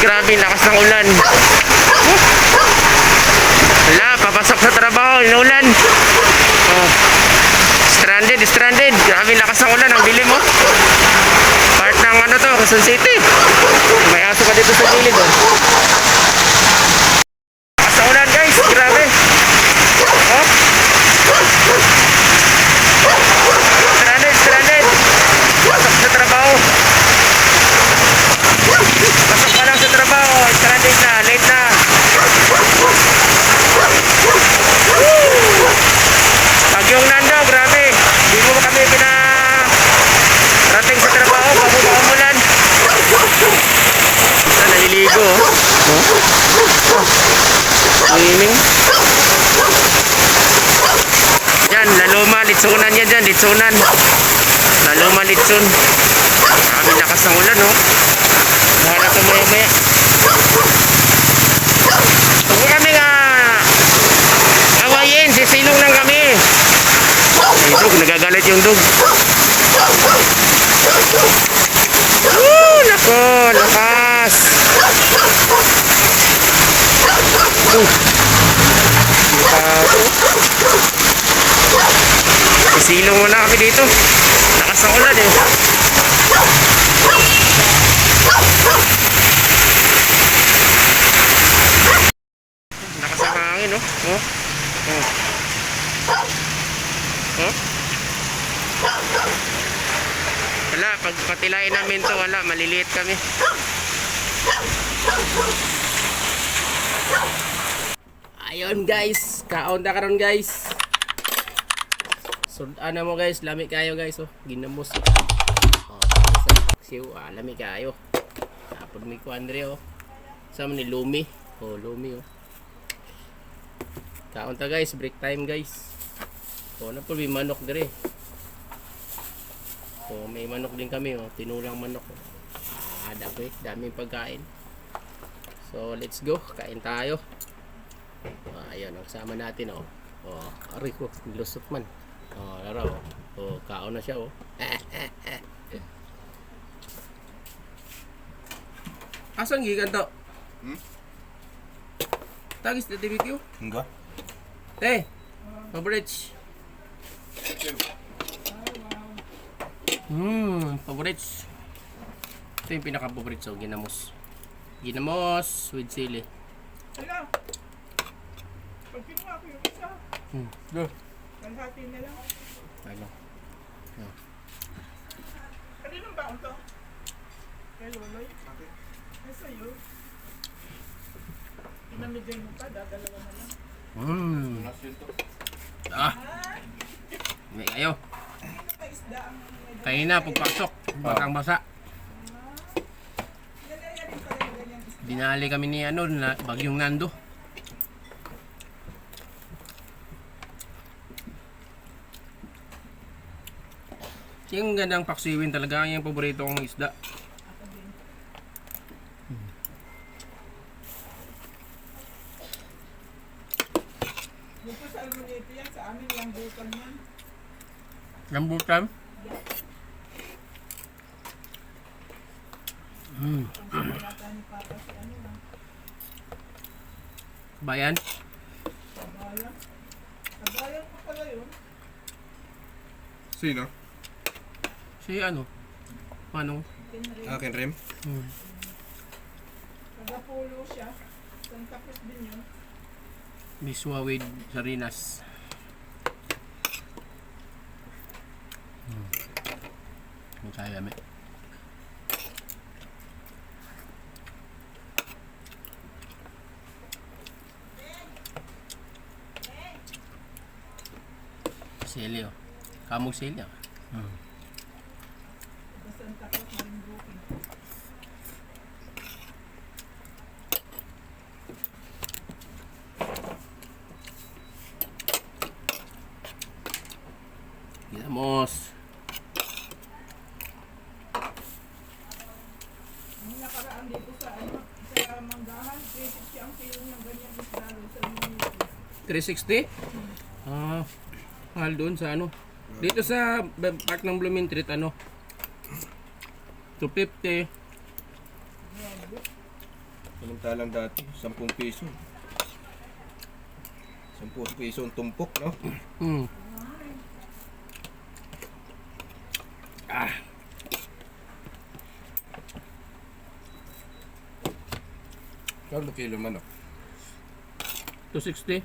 grabe lakas ng ulan. Wala, papasok sa trabaho, inulan. Oh. Stranded. Grabe lakas ng ulan, ang dilim mo. Part ng ano to, Quezon City. May aso ka dito sa gilid oh. Lakas ng ulan guys, grabe. Oh. Stranded. Pasok sa trabaho. Pasok pa lang sa trabaho, stranded na, late na. Bagyong Nando, grabe. Hindi mo kami pinarating sa trabaho, umulan. Naliligo Swimming. Yan, Laloma, Litsunan yan dyan, Litsunan. Laloma, Litsun. Grabe lakas ng ulan Bahala ka maya. Huwag mo kami awayin, sisilong lang kami. Ay, dog, nagagalit yung dog. Nako, lakas. Sisilong muna kami dito. Lakas ng ulan Lakas ng hangin Wala, pag patilain namin to, wala, maliliit kami. Ayun guys, kaon na karon guys. Sudan na mo guys, lami kayo guys ginamos. Siyo, lami kayo. Tapos may kuandre sama ni Lumi. Lumi Kaon ta guys, break time guys. Na po may manok dire. May manok din kami tinulang manok. Daming pagkain. So let's go, kain tayo. Ayun, ang sama natin aray ko, lusot man. Laro. Kaon na siya Asan gikan to? Tagis na TBQ? Enggak. Favorites. Favorites. Ito yung pinaka-favorites ginamos. Ginamos with sili. Hala. Pag kinuha ko yung isa, kalhati na lang. Ano? Kaninong baon to? Kay Loloy? Ay sa'yo. Pinamigay mo pa, dadalawa na lang. May kayo. May isda ang Kayo na, pagpasok. Bakang basa. Dinali kami ni na Bagyong Nando. Yung gandang paksiwin talaga yung paborito kong isda. Dito sa Almonete yan, sa amin lambutan yan. Rambutan? Ang sinalata ni Papa si ano lang. Bayan? Kabayan. Kabayan ko pala yun. Sino? Si ano? Manong? Tinrin. Akin rim. Tagapulo siya. Santa Cruz din yun. Biswa with Sarinas. Kaya may. Sili Kamog sili Santa Cruz din booking. Ginamos. Ang nakaraan dito sa sa Manggahan, 360 ang kilo ng ganyan isda sa Almonete. 360? Mahal doon sa ano. Dito sa park ng Blooming Street 250. Samantalang dati, 10 piso. 10 piso ang tumpok, no? Hmm. Kano kilo manok? 260.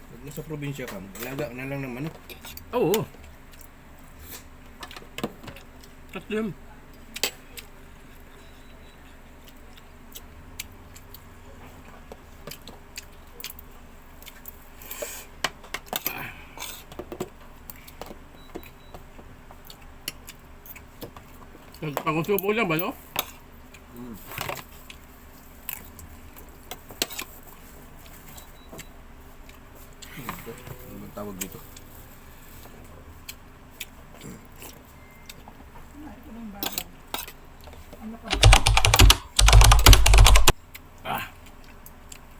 Pag nasa probinsya ka, alaga na lang ng manok. Oo. Tatlo yun. Pag-usubo lang ba, no? Ano bang tawag dito? Kumain ko ng bawang. Ano ka?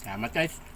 Salamat guys.